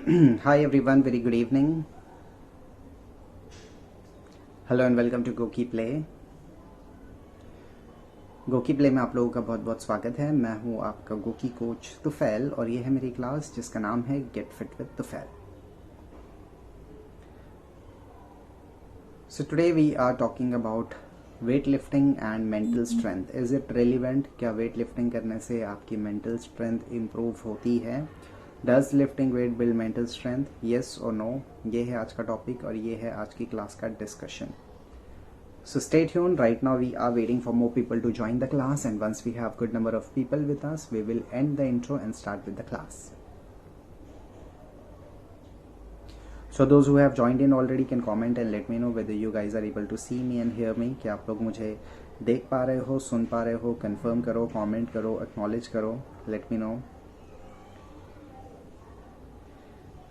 Hi everyone, very good evening. Hello and welcome to Goki play. Goki play में आप लोगों का बहुत बहुत स्वागत है। मैं हूं आपका गोकी कोच तुफैल और ये है मेरी क्लास जिसका नाम है get fit with Tufail. So today we are talking about weight lifting and mental strength. Is it relevant? क्या वेट लिफ्टिंग करने से आपकी मेंटल स्ट्रेंथ इम्प्रूव होती है? Does lifting weight build mental strength? Yes और नो? ये है आज का टॉपिक और ये है आज की क्लास का discussion. So stay tuned. Right now we are waiting for more people to join the class, and once we have good number of people with us, we will end the intro and start with the class. So those who have joined in already can comment and let me know whether you guys are able to see me and hear me. कि आप लोग मुझे देख पा रहे हो, सुन पा रहे हो? कंफर्म करो, कमेंट करो, एक्नॉलेज करो, let me know.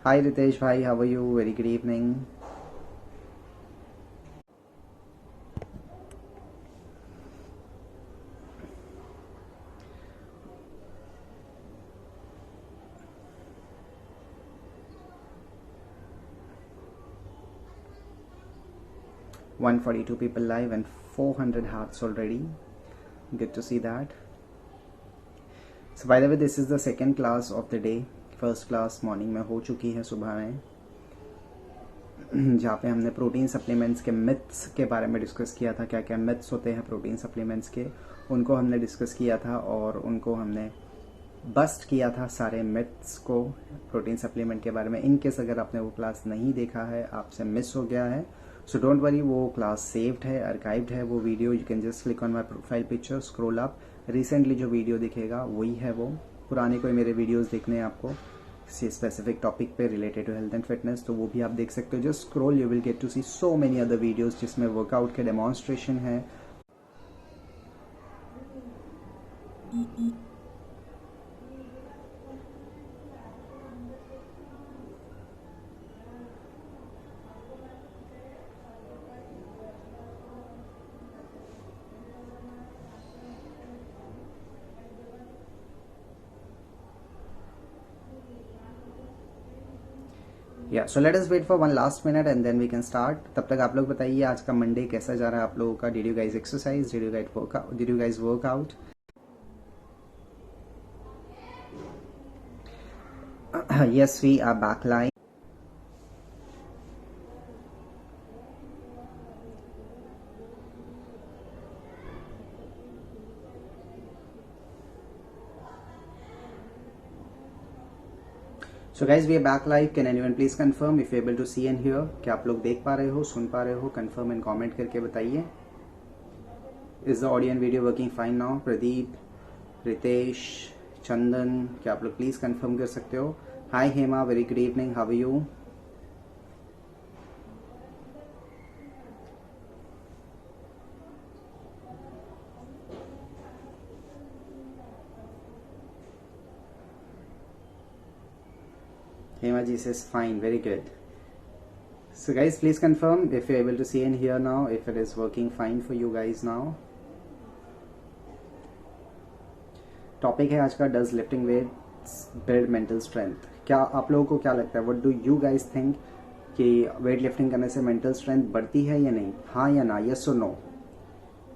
Hi Ritesh भाई, how are you? Very good evening. 142 people live and 400 hearts already. Good to see that. So by the way, this is the second class of the day. First class morning में हो चुकी है सुबह में, जहाँ पे हमने प्रोटीन सप्लीमेंट्स के मिथ्स के बारे में डिस्कस किया था। क्या क्या मिथ्स होते हैं प्रोटीन सप्लीमेंट्स के, उनको हमने डिस्कस किया था और उनको हमने बस्ट किया था सारे मिथ्स को प्रोटीन सप्लीमेंट के बारे में। इन केस अगर आपने वो क्लास नहीं देखा है, आपसे मिस हो गया है, सो डोंट वरी, वो क्लास सेव्ड है, आर्काइव्ड है वो video. You can just click on my profile picture, scroll up, recently जो वीडियो दिखेगा वही है वो। पुराने कोई मेरे वीडियोस देखने हैं आपको किसी स्पेसिफिक टॉपिक पे related to health and fitness, तो वो भी आप देख सकते हो। Just scroll, you will get to see so many other videos जिसमें वर्कआउट के डेमोन्स्ट्रेशन है। या so let us wait for one last minute and then we can start. तब तक आप लोग बताइए आज का मंडे कैसा जा रहा है आप लोगों का? Did you guys exercise? Did you guys work out? Yes, we are back live. So guys, we are back live. Can anyone please confirm if you're able to see and hear? क्या आप लोग देख पा रहे हो, सुन पा रहे हो? confirm and comment करके बताइए। Is the audio and video working fine now? Pradeep, Ritesh, चंदन, क्या आप लोग प्लीज कंफर्म कर सकते हो? Hi Hema, very good evening, how are you? Hema ji says fine, very good. So guys, please confirm if you're able to see and hear now, if it is working fine for you guys now. Topic है आज का, does lifting weights build mental strength. क्या आप लोगों को क्या लगता है, what do you guys think कि वेट लिफ्टिंग करने से मेंटल स्ट्रेंथ बढ़ती है या नहीं? हाँ या ना, यस और no?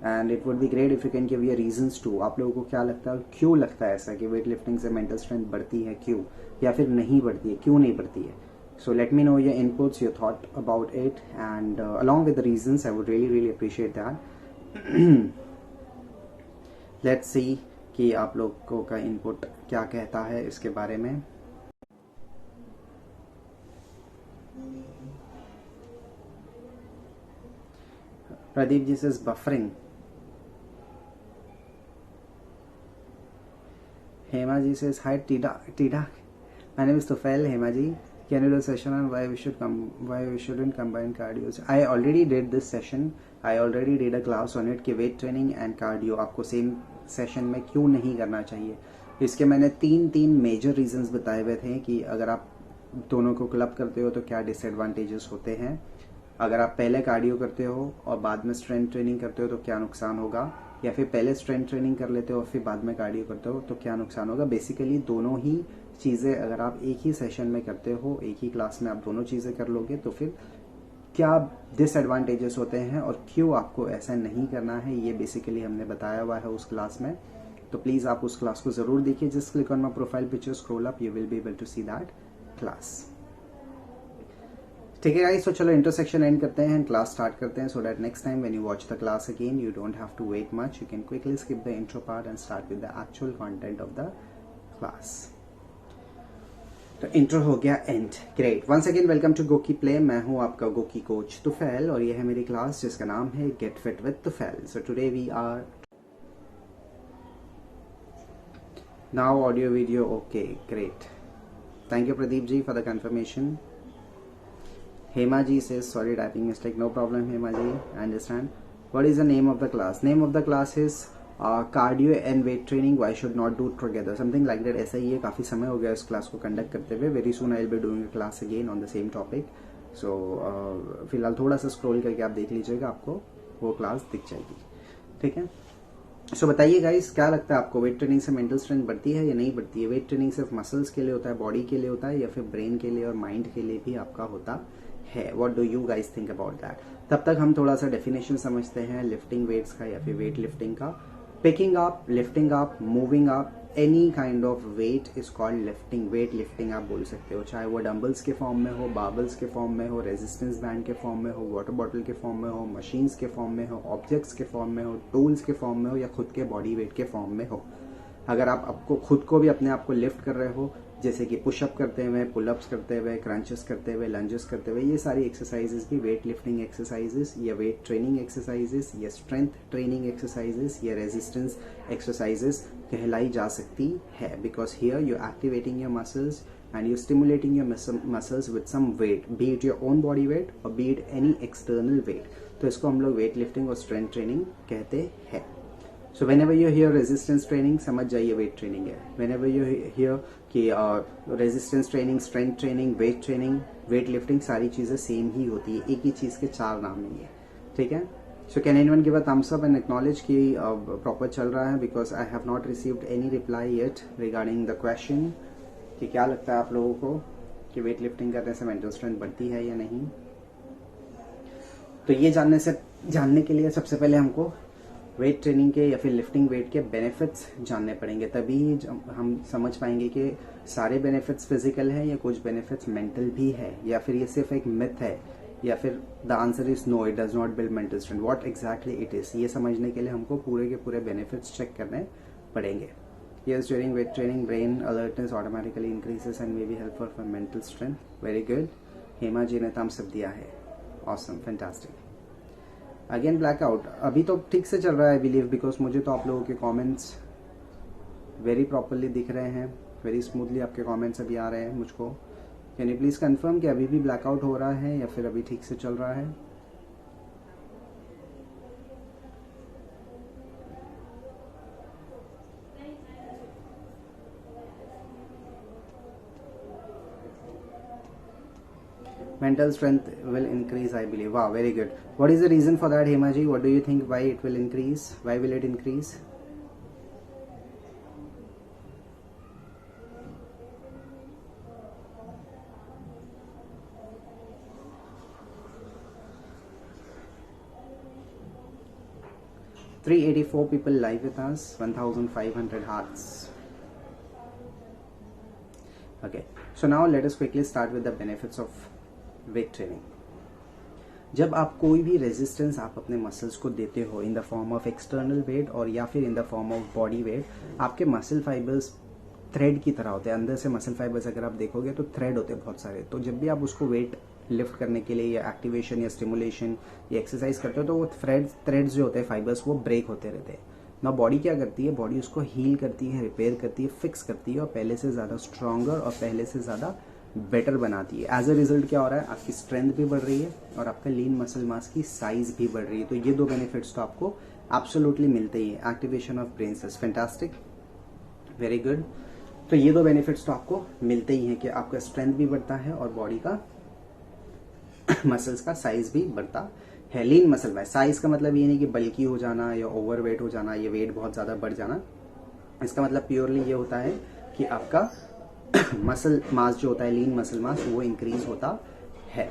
And it would be great if you can give your reasons too. आप लोगों को क्या लगता है, क्यों लगता है ऐसा कि वेट लिफ्टिंग से मेंटल स्ट्रेंथ बढ़ती है, क्यों, या फिर नहीं बढ़ती है, क्यों नहीं बढ़ती है? So let me know your inputs, your thought about it and along with the reasons. I would really appreciate that. Let's see कि आप लोगों का इनपुट क्या कहता है इसके बारे में। प्रदीप जी से buffering. Hema ji says hi Tida. My name is Tufail. Hema ji, can you do a session on why we shouldn't combine cardio? I already did this session. I already did a class on it कि weight training and cardio आपको same session में क्यों नहीं करना चाहिए। इसके मैंने तीन मेजर रीजंस बताए हुए थे कि अगर आप दोनों को क्लब करते हो तो क्या डिसएडवांटेजेस होते हैं, अगर आप पहले कार्डियो करते हो और बाद में स्ट्रेंथ ट्रेनिंग करते हो तो क्या नुकसान होगा, या फिर पहले स्ट्रेंथ ट्रेनिंग कर लेते हो और फिर बाद में कार्डियो करते हो, तो क्या नुकसान होगा? बेसिकली दोनों ही चीज़ें अगर आप एक ही सेशन में करते हो, एक ही क्लास में आप दोनों चीज़ें कर लोगे, तो फिर क्या डिसएडवांटेजेस होते हैं और क्यों आपको ऐसा नहीं करना है, ये बेसिकली हमने बताया हुआ है उस क्लास में। तो प्लीज़ आप उस क्लास को ज़रूर देखिए। Just click on my profile picture, scroll up, you will be able to see that class. ठीक है गाइस, तो चलो इंटरसेक्शन एंड करते हैं, क्लास स्टार्ट करते हैं, so that next time when you watch the class again you don't have to wait much, you can quickly skip the intro part and start with the actual content of the class. तो intro हो गया and, great. Once again welcome to Goki Play. मैं हूं आपका Goki coach Tufail और ये है मेरी क्लास जिसका नाम है get fit with Tufail. So today we are now audio video okay, great. Thank you Pradeep ji for the confirmation. Hema ji says sorry typing mistake, no problem Hema ji, I understand. What is the name of the class? Name of the class is cardio and weight training, why should not do together, something like that। ऐसा ही है, काफ़ी समय हो गया इस class को conduct करते हुए। Very soon I will be doing a class again on the same topic. So फिलहाल थोड़ा सा स्क्रॉल करके आप देख लीजिएगा, आपको वो क्लास दिख जाएगी, ठीक है। सो बताइए गाइस, क्या लगता है आपको वेट ट्रेनिंग से मेंटल स्ट्रेंथ बढ़ती है या नहीं बढ़ती है? वेट ट्रेनिंग सिर्फ मसल्स के लिए होता है, बॉडी के लिए होता है, या फिर ब्रेन के लिए और माइंड के लिए भी आपका होता है? What do you guys think about that? तब तक हम थोड़ा सा डेफिनेशन समझते हैं लिफ्टिंग वेट्स का या फिर वेट लिफ्टिंग का। Picking up, lifting up, moving up, any kind of weight is called lifting. Weight lifting आप बोल सकते हो, चाहे वो डंबल्स के फॉर्म में हो, बार्बल्स के फॉर्म में हो, रेजिस्टेंस बैंड के फॉर्म में हो, वाटर बॉटल के फॉर्म में हो, मशीन्स के फॉर्म में हो, ऑब्जेक्ट्स के फॉर्म में हो, टूल्स के फॉर्म में हो, या खुद के बॉडी वेट के फॉर्म में हो। अगर आप आपको खुद को भी अपने आप को लिफ्ट कर रहे हो, जैसे कि पुशअप करते हुए, पुलअप्स करते हुए, क्रंचेस करते हुए, लंजेस करते हुए, ये सारी एक्सरसाइजेस भी वेट लिफ्टिंग एक्सरसाइजेस या वेट ट्रेनिंग एक्सरसाइजेस या स्ट्रेंथ ट्रेनिंग एक्सरसाइजेस या रेजिस्टेंस एक्सरसाइजेस कहलाई जा सकती है। Because here you activating your muscles and you're stimulating your muscles with some weight, be it your own body weight or be it any external weight। तो इसको हम लोग weight lifting और स्ट्रेंथ ट्रेनिंग कहते हैं। So whenever you hear resistance training, समझ जाइए weight training है। Whenever you hear कि resistance training, strength training, weight training, weight lifting, सारी चीज़ें सेम ही होती है, एक ही चीज़ के चार नाम नहीं है, ठीक है। So can anyone give a thumbs up and acknowledge कि प्रॉपर चल रहा है? Because I have not received any reply yet regarding the question कि क्या लगता है आप लोगों को कि वेट लिफ्टिंग करने से मेंटल स्ट्रेंथ बढ़ती है या नहीं। तो ये जानने के लिए सबसे पहले हमको वेट ट्रेनिंग के या फिर लिफ्टिंग वेट के बेनिफिट्स जानने पड़ेंगे, तभी हम समझ पाएंगे कि सारे बेनिफिट्स फिजिकल है या कुछ बेनिफिट्स मेंटल भी है, या फिर ये सिर्फ एक मिथ है, या फिर the answer is no, it does not build mental strength, what exactly it is. ये समझने के लिए हमको पूरे के पूरे बेनिफिट्स चेक करने पड़ेंगे। Yes, during weight training, brain alertness automatically increases and may be helpful for mental strength. Very good. Hema ji ने thumbs up दिया है। Awesome, fantastic. Again blackout. अभी तो ठीक से चल रहा है I believe, because मुझे तो आप लोगों के comments very properly दिख रहे हैं, very smoothly आपके comments अभी आ रहे हैं मुझको। Can you please confirm कि अभी भी blackout हो रहा है या फिर अभी ठीक से चल रहा है? Mental strength will increase I believe. Wow, very good. What is the reason for that, Hema ji? What do you think, why it will increase? Why will it increase? $384 people live with us, 1,500 hearts. Okay, so now let us quickly start with the benefits of weight training. जब आप कोई भी resistance आप अपने muscles को देते हो in the form of external weight और या फिर in the form of body weight, आपके मसल फाइबर्स थ्रेड की तरह होते हैं। अंदर से मसल फाइबर्स अगर आप देखोगे तो थ्रेड होते हैं बहुत सारे। तो जब भी आप उसको वेट लिफ्ट करने के लिए या एक्टिवेशन या स्टिमुलेशन या एक्सरसाइज करते हो तो वो थ्रेड्स जो होते हैं फाइबर्स वो ब्रेक होते रहते हैं ना। बॉडी क्या करती है? बॉडी उसको हील करती है, रिपेयर करती है, फिक्स करती है और पहले से ज़्यादा स्ट्रॉन्गर और पहले से ज़्यादा बेटर बनाती है। एज अ रिजल्ट क्या हो रहा है? आपकी स्ट्रेंथ भी बढ़ रही है और आपका लीन मसल मास की साइज भी बढ़ रही है। तो ये दो बेनिफिट्स तो आपको एब्सोल्युटली मिलते ही है। Activation of brain cells, fantastic, very good. तो ये दो बेनिफिट्स तो आपको मिलते ही हैं कि आपका स्ट्रेंथ भी बढ़ता है और बॉडी का मसल्स का साइज भी बढ़ता है। लीन मसल मास, साइज का मतलब ये नहीं कि बल्कि हो जाना या ओवरवेट हो जाना या वेट बहुत ज्यादा बढ़ जाना। इसका मतलब प्योरली ये होता है कि आपका मसल मास जो होता है, लीन मसल मास, वो इंक्रीज होता है।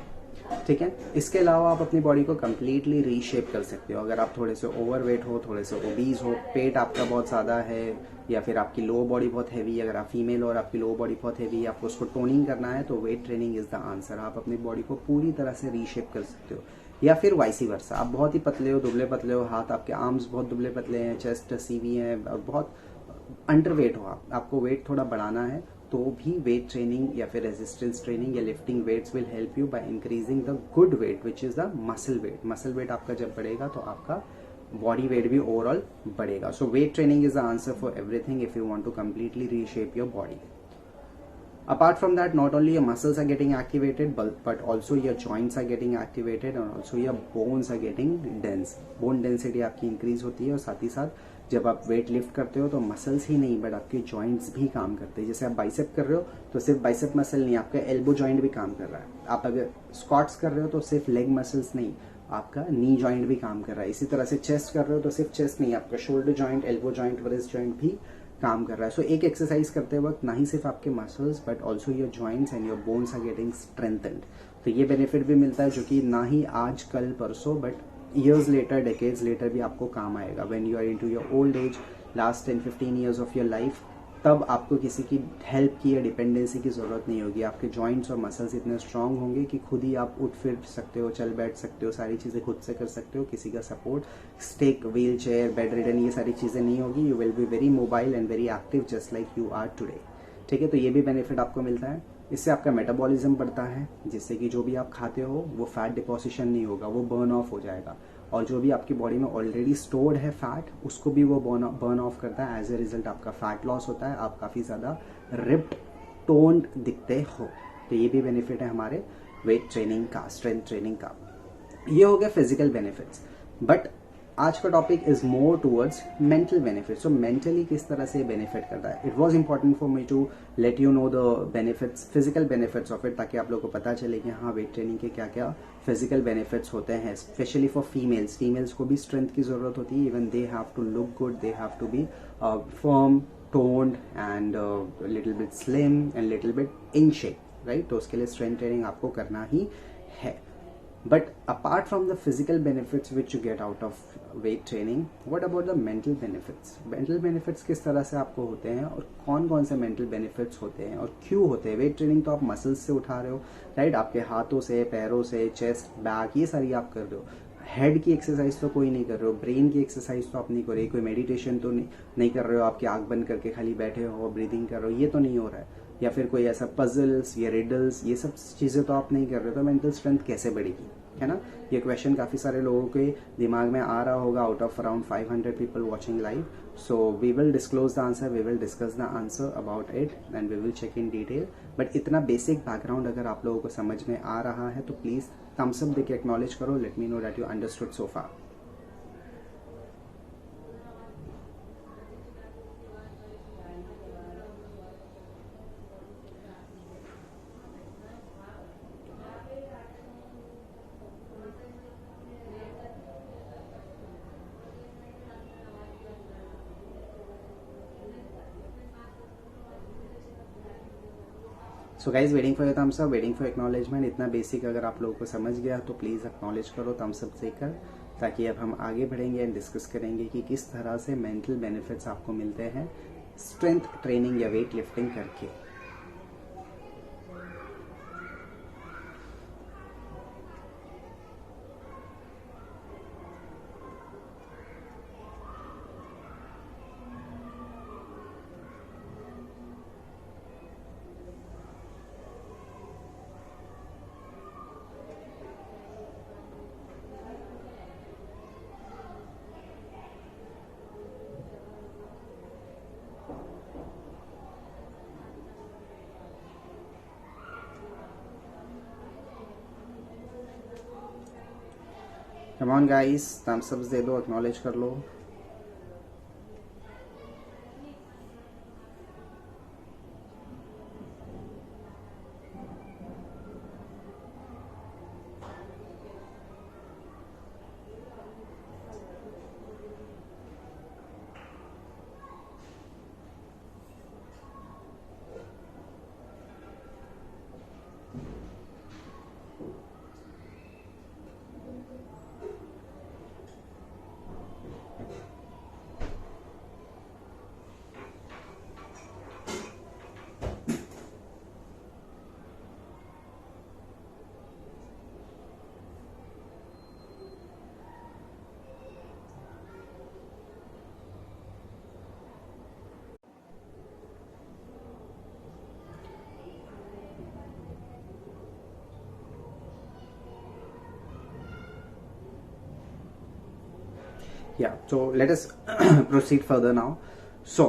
ठीक है। इसके अलावा आप अपनी बॉडी को कंप्लीटली रीशेप कर सकते हो। अगर आप थोड़े से ओवरवेट हो, थोड़े से ओबीज हो, पेट आपका बहुत ज़्यादा है, या फिर आपकी लो बॉडी बहुत हैवी, अगर आप फीमेल हो और आपकी लो बॉडी बहुत हैवी, आपको उसको टोनिंग करना है, तो wait training is the answer. आप अपनी बॉडी को पूरी तरह से रीशेप कर सकते हो। या फिर वाइसी वर्सा, आप बहुत ही पतले हो, दुबले पतले हो, हाथ आपके आर्म्स बहुत दुबले पतले हैं, चेस्ट सीवी है और बहुत अंडरवेट हो, आपको वेट थोड़ा बढ़ाना है, तो भी वेट ट्रेनिंग या फिर रेजिस्टेंस ट्रेनिंग या lifting weights will help you by increasing the good weight which is the muscle weight. Muscle weight आपका जब बढ़ेगा तो आपका बॉडी वेट भी ओवरऑल बढ़ेगा। So weight training is the answer for everything if you want to completely reshape your body. Apart from that, not only your muscles are getting activated, but also your joints are getting activated and also your bones are getting dense. Bone density आपकी increase होती है और साथ ही साथ जब आप weight lift करते हो तो मसल्स ही नहीं बट आपके जॉइंट्स भी काम करते हैं। जैसे आप बाइसेप कर रहे हो तो सिर्फ बाइसेप मसल नहीं, आपका एल्बो जॉइंट भी काम कर रहा है। आप अगर स्क्वाट्स कर रहे हो तो सिर्फ लेग मसल्स नहीं, आपका नी जॉइंट भी काम कर रहा है। इसी तरह से चेस्ट कर रहे हो तो सिर्फ चेस्ट नहीं, आपका shoulder joint, elbow joint, breast joint भी काम कर रहा है। सो एक एक्सरसाइज करते वक्त ना ही सिर्फ आपके muscles but also your joints and your bones are getting strengthened. तो ये बेनिफिट भी मिलता है जो कि ना ही आज कल परसों but years later, decades later भी आपको काम आएगा। When you are into your old age, last 10-15 years of your life, तब आपको किसी की हेल्प की या डिपेंडेंसी की जरूरत नहीं होगी। आपके जॉइंट्स और मसल्स इतने स्ट्रांग होंगे कि खुद ही आप उठ फिर सकते हो, चल बैठ सकते हो, सारी चीजें खुद से कर सकते हो, किसी का support, stick, wheelchair, bedridden, ये सारी चीजें नहीं होगी। You will be very mobile and very active just like you are today. ठीक है, तो ये भी बेनिफिट आपको मिलता है। इससे आपका मेटाबॉलिज्म बढ़ता है, जिससे कि जो भी आप खाते हो वो फैट डिपोजिशन नहीं होगा, वो बर्न ऑफ हो जाएगा। और जो भी आपकी बॉडी में ऑलरेडी स्टोर्ड है फैट, उसको भी वो बर्न ऑफ करता है। एज ए रिजल्ट आपका फैट लॉस होता है, आप काफ़ी ज़्यादा रिप्ड, टोन्ड दिखते हो। तो ये भी बेनिफिट है हमारे वेट ट्रेनिंग का, स्ट्रेंथ ट्रेनिंग का। ये हो गया फिजिकल बेनिफिट्स। बट आज का topic is more towards mental benefit. So mentally किस तरह से बेनिफिट करता है। It was important for me to let you know the benefits, physical benefits of it, ताकि आप लोगों को पता चले कि हाँ वेट ट्रेनिंग के क्या क्या फिजिकल बेनिफिट्स होते हैं। स्पेशली फॉर फीमेल्स, फीमेल्स को भी स्ट्रेंथ की जरूरत होती है। Even they have to look good, they have to be firm, toned and a little bit slim and little bit in shape, right? तो उसके लिए स्ट्रेंथ ट्रेनिंग आपको करना ही है। But apart from the physical benefits which you get out of weight training, what about the mental benefits? Mental benefits किस तरह से आपको होते हैं और कौन कौन से mental benefits होते हैं और क्यों होते हैं। वेट ट्रेनिंग तो आप मसल्स से उठा रहे हो, राइट? आपके हाथों से, पैरों से, चेस्ट, बैक, ये सारी आप कर रहे हो। हेड की एक्सरसाइज तो कोई नहीं कर रहे हो, ब्रेन की एक्सरसाइज तो आप नहीं कर रहे, कोई मेडिटेशन तो नहीं कर रहे हो, आपकी आंख बंद करके खाली बैठे हो, ब्रीदिंग कर रहे हो, ये तो नहीं हो रहा है। या फिर कोई ऐसा पजल्स या रिडल्स, ये सब चीज़ें तो आप नहीं कर रहे हो, तो मेंटल स्ट्रेंथ कैसे बढ़ेगी, है ना? ये क्वेश्चन काफ़ी सारे लोगों के दिमाग में आ रहा होगा out of around 500 people watching live. So we will disclose the answer, we will discuss the answer about it and we will check in detail. But इतना बेसिक बैकग्राउंड अगर आप लोगों को समझ में आ रहा है तो प्लीज़ थम्स अप देके एक्नॉलेज करो, let me know that you understood so far. So guys, waiting for your thumbs up, waiting for acknowledgement. इतना बेसिक अगर आप लोगों को समझ गया तो प्लीज़ एक्नॉलेज करो थम्स अप देकर, ताकि अब हम आगे बढ़ेंगे एंड डिस्कस करेंगे कि किस तरह से मेंटल बेनिफिट्स आपको मिलते हैं स्ट्रेंथ ट्रेनिंग या वेट लिफ्टिंग करके। Come on guys, thumbs ups दे दो, एक्नॉलेज कर लो। Yeah, so let us proceed further now. So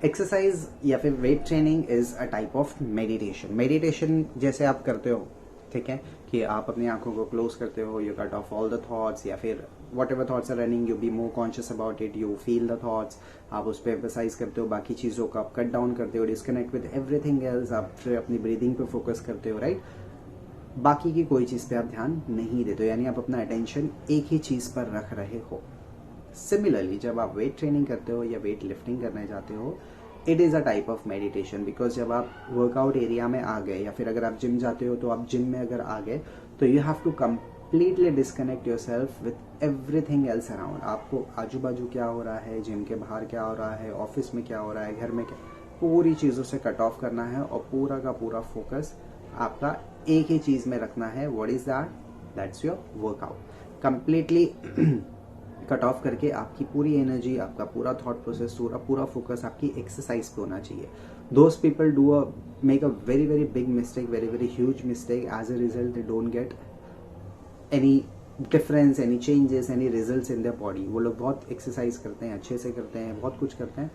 exercise या फिर weight training is a type of meditation. Meditation जैसे आप करते हो, ठीक है, कि आप अपनी आंखों को क्लोज करते हो, you cut off all the thoughts, या फिर whatever thoughts are running, you be more conscious about it, you feel the thoughts, आप उस पर एम्फेसाइज करते हो, बाकी चीजों को आप कट डाउन करते हो, डिस्कनेक्ट विद एवरीथिंग एल्स, आप फिर अपनी ब्रीदिंग पे फोकस करते हो, राइट. बाकी की कोई चीज पे आप ध्यान नहीं देते हो, यानी आप अपना अटेंशन एक ही चीज पर रख रहे हो. सिमिलरली जब आप वेट ट्रेनिंग करते हो या वेट लिफ्टिंग करने जाते हो, it is a type of meditation. Because जब आप वर्कआउट एरिया में आ गए, या फिर अगर आप जिम जाते हो तो आप जिम में अगर आ गए, तो you have to completely disconnect yourself with everything else around. आपको आजू बाजू क्या हो रहा है, जिम के बाहर क्या हो रहा है, ऑफिस में क्या हो रहा है, घर में क्या, पूरी चीज़ों से कट ऑफ करना है और पूरा का पूरा फोकस आपका एक ही चीज़ में रखना है. What is that? That's your workout. Completely cut off करके आपकी पूरी एनर्जी, आपका पूरा थॉट प्रोसेस, पूरा फोकस आपकी एक्सरसाइज पे होना चाहिए. Those people make a very very big mistake, very very huge mistake. As a result they don't get any difference, any changes, any results in their body. वो लोग बहुत exercise करते हैं, अच्छे से करते हैं, बहुत कुछ करते हैं,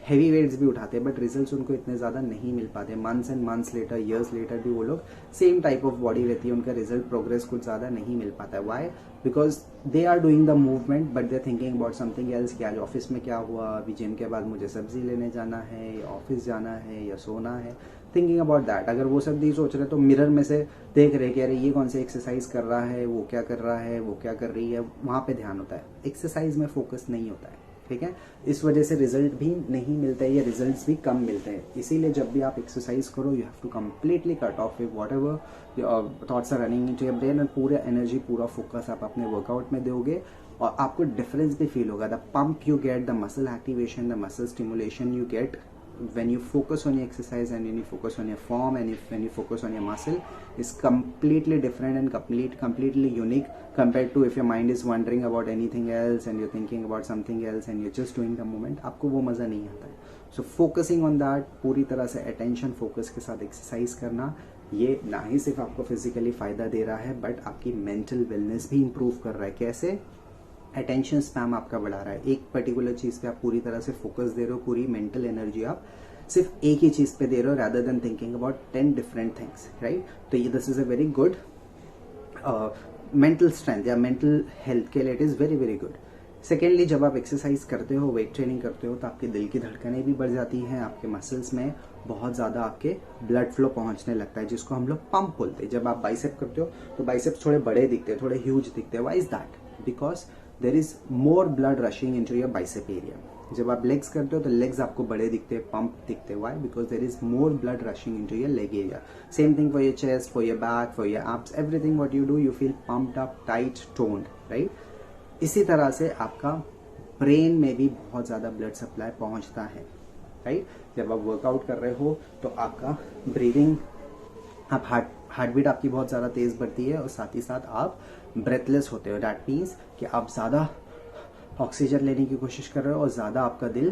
हैवी वेट्स भी उठाते हैं, बट रिजल्ट्स उनको इतने ज्यादा नहीं मिल पाते. Months and months later, years later भी वो लोग सेम टाइप ऑफ बॉडी रहती है, उनका रिजल्ट प्रोग्रेस कुछ ज्यादा नहीं मिल पाता है. Why? Because they are doing the movement but they are thinking about something else, कि आज ऑफिस में क्या हुआ, अभी जिम के बाद मुझे सब्जी लेने जाना है, ऑफिस जाना है या सोना है. Thinking about that. अगर वो सब नहीं सोच रहे तो मिरर में से देख रहे कि अरे ये कौन सी एक्सरसाइज कर रहा है, वो क्या कर रहा है, वो क्या कर रही है, वहां पे ध्यान होता है. एक्सरसाइज में फोकस नहीं होता है, ठीक है. इस वजह से रिजल्ट भी नहीं मिलते हैं या रिजल्ट्स भी कम मिलते हैं. इसीलिए जब भी आप एक्सरसाइज करो, you have to completely cut off with whatever thoughts are running into your brain, and पूरा एनर्जी, पूरा फोकस आप अपने वर्कआउट में दोगे और आपको डिफरेंस भी फील होगा. The pump you get, the muscle activation, the muscle stimulation you get when you focus on your exercise and when you focus on your form and when you focus on your muscle is completely different and completely unique compared to if your mind is wondering about anything else and you're thinking about something else and you're just doing the movement. आपको वो मज़ा नहीं आता है. So focusing on that, पूरी तरह से attention focus के साथ एक्सरसाइज करना, ये ना ही सिर्फ आपको फिजिकली फायदा दे रहा है बट आपकी मेंटल वेलनेस भी इंप्रूव कर रहा है. कैसे? अटेंशन स्पैम आपका बढ़ा रहा है. एक पर्टिकुलर चीज पे आप पूरी तरह से फोकस दे रहे हो, पूरी मेंटल एनर्जी आप सिर्फ एक ही चीज पे दे रहे हो rather than thinking about 10 different things, right. तो ये this is a very good mental strength या मेंटल हेल्थ के लिए it is very very good. Secondly, जब आप एक्सरसाइज करते हो, वेट ट्रेनिंग करते हो, तो आपके दिल की धड़कनें भी बढ़ जाती हैं, आपके मसल्स में बहुत ज़्यादा आपके ब्लड फ्लो पहुंचने लगता है, जिसको हम लोग पंप बोलते हैं. जब आप बाइसेप करते हो तो बाइसेप्स थोड़े बड़े दिखते हैं, थोड़े ह्यूज दिखते हैं. Why is that? Because there is more blood rushing into your bicep area. जब आप लेग्स करते हो तो लेग्स आपको बड़े दिखते हैं, पंप दिखते हैं. Why? Because there is more blood rushing into your leg area. Same thing for your chest, for your back, for your abs, everything what you do, you feel pumped up, tight, toned, right. इसी तरह से आपका brain में भी बहुत ज्यादा blood supply पहुंचता है, राइट. जब आप वर्कआउट कर रहे हो तो आपका ब्रीदिंग, आप हार्ट बीट आपकी बहुत ज्यादा तेज बढ़ती है और साथ ही साथ आप ब्रेथलेस होते हो. दैट मीन्स कि आप ज्यादा ऑक्सीजन लेने की कोशिश कर रहे हो और ज्यादा आपका दिल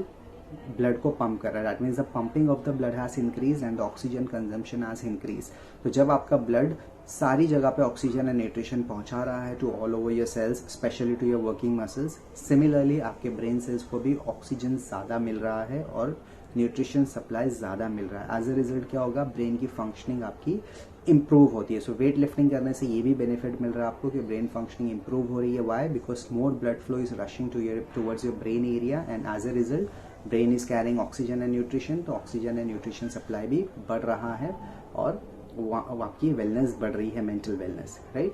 ब्लड को पंप कर रहा है. That means the pumping of the blood has increase and the oxygen consumption has increase. तो जब आपका ब्लड सारी जगह पे ऑक्सीजन एंड न्यूट्रिशन पहुंचा रहा है to all over your cells, specially to your working muscles, similarly आपके ब्रेन सेल्स को भी ऑक्सीजन ज्यादा मिल रहा है और न्यूट्रिशन सप्लाई ज्यादा मिल रहा है. एज अ रिजल्ट क्या होगा? ब्रेन की फंक्शनिंग आपकी इंप्रूव होती है. सो वेट लिफ्टिंग करने से ये भी बेनिफिट मिल रहा है आपको कि ब्रेन फंक्शनिंग इंप्रूव हो रही है. Why? Because more blood flow is rushing towards your brain area and as a result brain is carrying oxygen and nutrition. तो ऑक्सीजन एंड न्यूट्रिशन सप्लाई भी बढ़ रहा है और आपकी वेलनेस बढ़ रही है, mental wellness, right.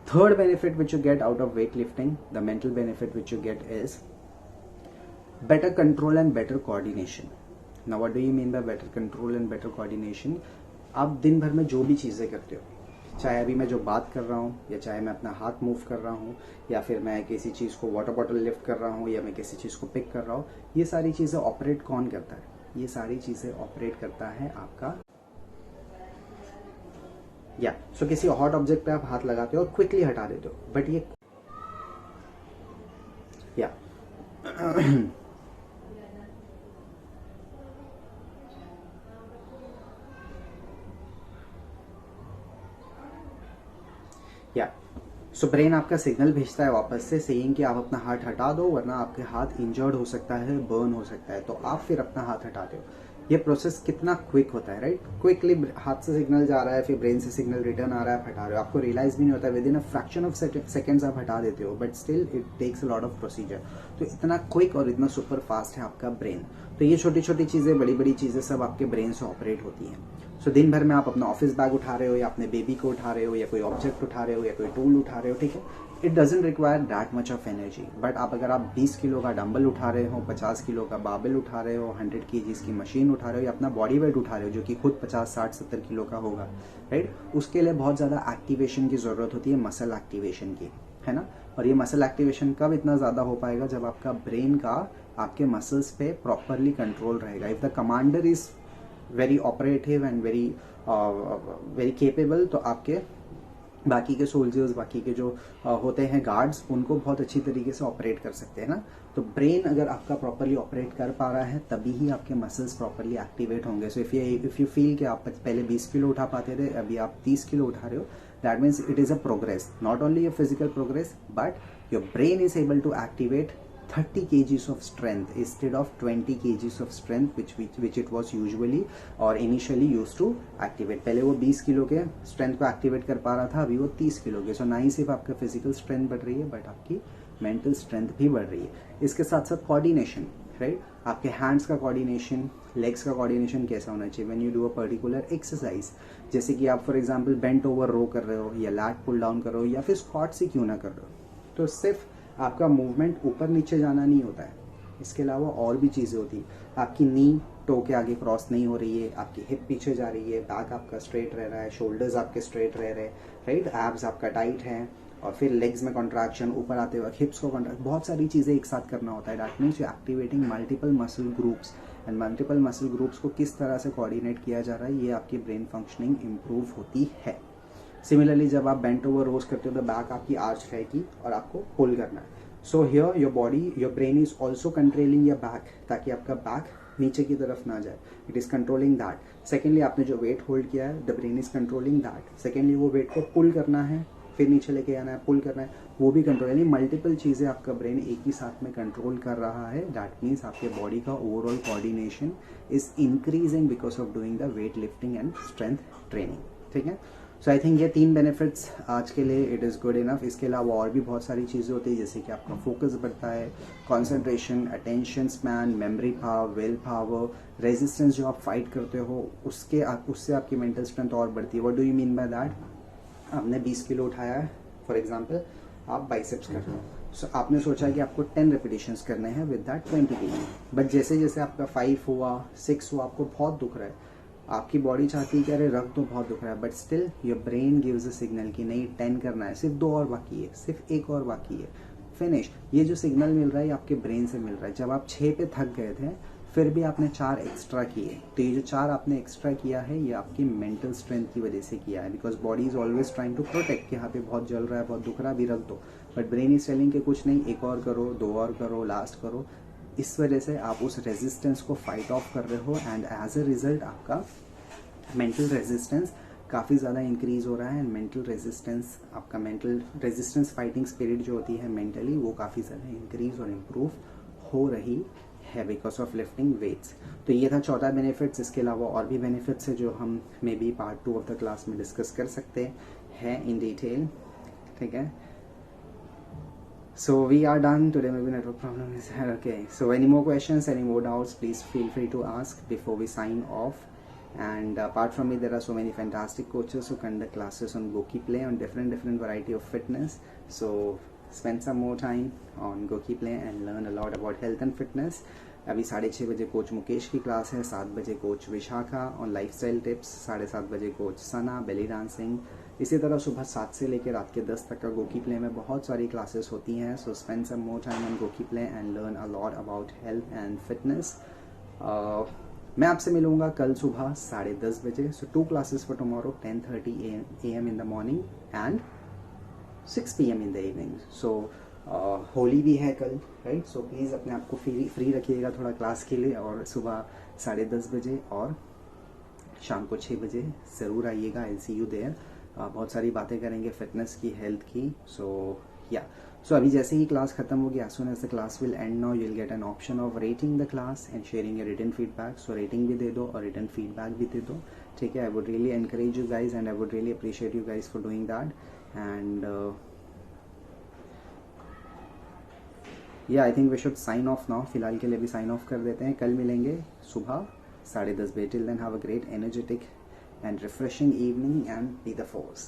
Third benefit which you get out of weight lifting, the mental benefit which you get is better control and better coordination. Now what do you mean by better control and better coordination? आप दिन भर में जो भी चीज़ें करते हो, चाहे अभी मैं जो बात कर रहा हूँ या चाहे मैं अपना हाथ मूव कर रहा हूँ या फिर मैं किसी चीज़ को वाटर बॉटल लिफ्ट कर रहा हूँ या मैं किसी चीज़ को पिक कर रहा हूँ, ये सारी चीज़ें ऑपरेट कौन करता है? ये सारी चीज़ें ऑपरेट करता है आपका सो किसी हॉट ऑब्जेक्ट पे आप हाथ लगाते हो और क्विकली हटा देते हो, बट ये या सो ब्रेन आपका सिग्नल भेजता है वापस से सेइंग कि आप अपना हाथ हटा दो, वरना आपके हाथ इंजर्ड हो सकता है, बर्न हो सकता है, तो आप फिर अपना हाथ हटाते हो। ये प्रोसेस कितना क्विक होता है, राइट? क्विकली हाथ से सिग्नल जा रहा है, फिर ब्रेन से सिग्नल रिटर्न आ रहा है, आप हटा रहे हो, आपको रियलाइज भी नहीं होता, within a fraction of seconds आप हटा देते हो, but still it takes a lot of procedure. तो इतना क्विक और इतना सुपर फास्ट है आपका ब्रेन। तो ये छोटी छोटी चीजें, बड़ी बड़ी चीजें सब आपके ब्रेन से ऑपरेट होती हैं। सो दिन भर में आप अपना ऑफिस बैग उठा रहे हो, या अपने बेबी को उठा रहे हो, या कोई ऑब्जेक्ट उठा रहे हो, या कोई टूल उठा रहे हो, ठीक है, it doesn't require that much of energy. But अगर आप 20 किलो का डंबल उठा रहे हो, 50 किलो का बाबल उठा रहे हो, 100 kgs की मशीन उठा रहे हो, या अपना बॉडी वेट उठा रहे हो जो कि खुद 50, 60, 70 किलो का होगा, राइट, उसके लिए बहुत ज़्यादा एक्टिवेशन की ज़रूरत होती है, मसल एक्टिवेशन की, है ना? और ये मसल एक्टिवेशन कब इतना ज़्यादा हो पाएगा? जब आपका ब्रेन का आपके मसल्स पे प्रॉपरली कंट्रोल रहेगा। If the commander is very operative and very capable, तो आपके बाकी के सोल्जर्स, बाकी के जो होते हैं गार्ड्स, उनको बहुत अच्छी तरीके से ऑपरेट कर सकते हैं ना। तो ब्रेन अगर आपका प्रॉपरली ऑपरेट कर पा रहा है, तभी ही आपके मसल्स प्रॉपरली एक्टिवेट होंगे। सो इफ यू फील कि आप पहले 20 किलो उठा पाते थे, अभी आप 30 किलो उठा रहे हो, that means it is a progress, not only your physical progress, but your brain is able to activate 30 kgs of strength instead of 20 kgs of strength which it was usually or initially used to activate। पहले वो 20 kilo के strength को activate कर पा रहा था, अभी वो 30 किलो के। सो ना ही सिर्फ आपका फिजिकल स्ट्रेंथ बढ़ रही है, बट आपकी मेंटल स्ट्रेंथ भी बढ़ रही है। इसके साथ साथ कोऑर्डिनेशन, राइट? आपके हैंड्स का कोऑर्डिनेशन, लेग्स का कोऑर्डिनेशन कैसा होना चाहिए when you do a particular exercise. जैसे कि आप फॉर एग्जांपल बेंट ओवर रो कर रहे हो, या लैट पुल डाउन कर रहे हो, या फिर स्क्वाट से क्यों ना कर रहे हो, तो सिर्फ आपका मूवमेंट ऊपर नीचे जाना नहीं होता है, इसके अलावा और भी चीज़ें होती है। आपकी नी टो के आगे क्रॉस नहीं हो रही है, आपकी हिप पीछे जा रही है, बैक आपका स्ट्रेट रह रहा है, शोल्डर्स आपके स्ट्रेट रह रहे हैं, राइट, एब्स आपका टाइट है, और फिर लेग्स में कॉन्ट्रैक्शन, ऊपर आते वक्त हिप्स को कॉन्ट्रैक्ट, बहुत सारी चीज़ें एक साथ करना होता है। That means you activating multiple muscle groups, and multiple muscle groups को किस तरह से कोऑर्डिनेट किया जा रहा है, ये आपकी ब्रेन फंक्शनिंग इंप्रूव होती है। सिमिलरली जब आप बेंट ओवर रोज करते हो, तो बैक आपकी आर्च रहेगी और आपको पुल करना है। So here your body, your brain is also controlling your back, ताकि आपका बैक नीचे की तरफ ना जाए, it is controlling that. Secondly आपने जो वेट होल्ड किया है, the brain is controlling that. Secondly वो वेट को पुल करना है, फिर नीचे लेके आना है, पुल करना है, वो भी कंट्रोल, यानी मल्टीपल चीज़ें आपका ब्रेन एक ही साथ में कंट्रोल कर रहा है। दैट मीन्स आपके बॉडी का overall coordination is increasing because of doing the wait lifting and strength training, ठीक है? सो आई थिंक ये 3 बेनिफिट्स आज के लिए इट इज़ गुड इनफ। इसके अलावा और भी बहुत सारी चीज़ें होती है, जैसे कि आपका फोकस बढ़ता है, concentration, attention span, memory power, will power, resistance जो आप फाइट करते हो उससे आपकी मेंटल स्ट्रेंथ और बढ़ती है। What do you mean by that? आपने 20 किलो उठाया है, फॉर एग्जाम्पल आप बाइसेप्स कर रहे हो, सो आपने सोचा कि आपको 10 रेपिटेशंस करने हैं विद दैट 20 kg, बट जैसे जैसे आपका 5 हुआ, 6 हुआ, आपको बहुत दुख रहा है, आपकी बॉडी चाहती है कि अरे रख दो, बहुत दुख रहा है, but still your brain gives a signal कि नहीं 10 करना है, सिर्फ 2 और बाकी है, सिर्फ 1 और बाकी है, फिनिश। ये जो सिग्नल मिल रहा है, ये आपके ब्रेन से मिल रहा है। जब आप 6 पे थक गए थे, फिर भी आपने 4 एक्स्ट्रा किए, तो ये जो 4 आपने एक्स्ट्रा किया है, ये आपकी मेंटल स्ट्रेंथ की वजह से किया है, because body is always trying to protect कि यहाँ पे बहुत जल रहा है, बहुत दुख रहा है, अभी रख दो, बट ब्रेन इज टेलिंग कि कुछ नहीं, 1 और करो, 2 और करो, लास्ट करो। इस वजह से आप उस रेजिस्टेंस को फाइट ऑफ कर रहे हो, एंड एज अ रिजल्ट आपका मेंटल रेजिस्टेंस काफ़ी ज़्यादा इंक्रीज हो रहा है। एंड मेंटल रेजिस्टेंस, आपका मेंटल रेजिस्टेंस फाइटिंग स्पिरिट जो होती है मेंटली, वो काफ़ी ज़्यादा इंक्रीज और इम्प्रूव हो रही है बिकॉज ऑफ लिफ्टिंग वेट्स। तो ये था 14 बेनिफिट्स। इसके अलावा और भी बेनिफिट्स है जो हम may be part 2 of the class में डिस्कस कर सकते हैं इन डिटेल, ठीक है? So we are done today. Maybe network problem is there. Okay. So any more questions, any more doubts, please feel free to ask before we sign off. And apart from me, there are so many fantastic coaches who conduct classes on Goki Play on different variety of fitness. So spend some more time on Goki Play and learn a lot about health and fitness. अभी 6:30 बजे coach Mukesh की class है, 7 बजे coach Vishakha on lifestyle tips, 7:30 बजे coach सना belly dancing. इसी तरह सुबह 7 से लेकर रात के 10 तक का गोकी प्ले में बहुत सारी क्लासेस होती हैं। So spend some more time on GOQii play and learn a lot about health and fitness. मैं आपसे मिलूंगा कल सुबह 10:30 बजे। So 2 classes for tomorrow, 10:30 AM in the morning and 6 PM in the evening. So Holi भी है कल, राइट? सो प्लीज़ अपने आप को फ्री रखिएगा थोड़ा क्लास के लिए, और सुबह 10:30 बजे और शाम को 6 बजे ज़रूर आइएगा। आई सी यू देयर। बहुत सारी बातें करेंगे फिटनेस की, हेल्थ की. सो अभी जैसे ही क्लास खत्म होगी, as soon as the class will end now, you'll get an option of rating the class and sharing your written feedback. So rating भी दे दो और written feedback भी दे दो, ठीक है. I would really encourage you guys and I would really appreciate you guys for doing that. And I think we should sign off now. फिलहाल के लिए भी sign off कर देते हैं. कल मिलेंगे सुबह 10:30 बजे. Till then, have a great, energetic and refreshing evening and be the force.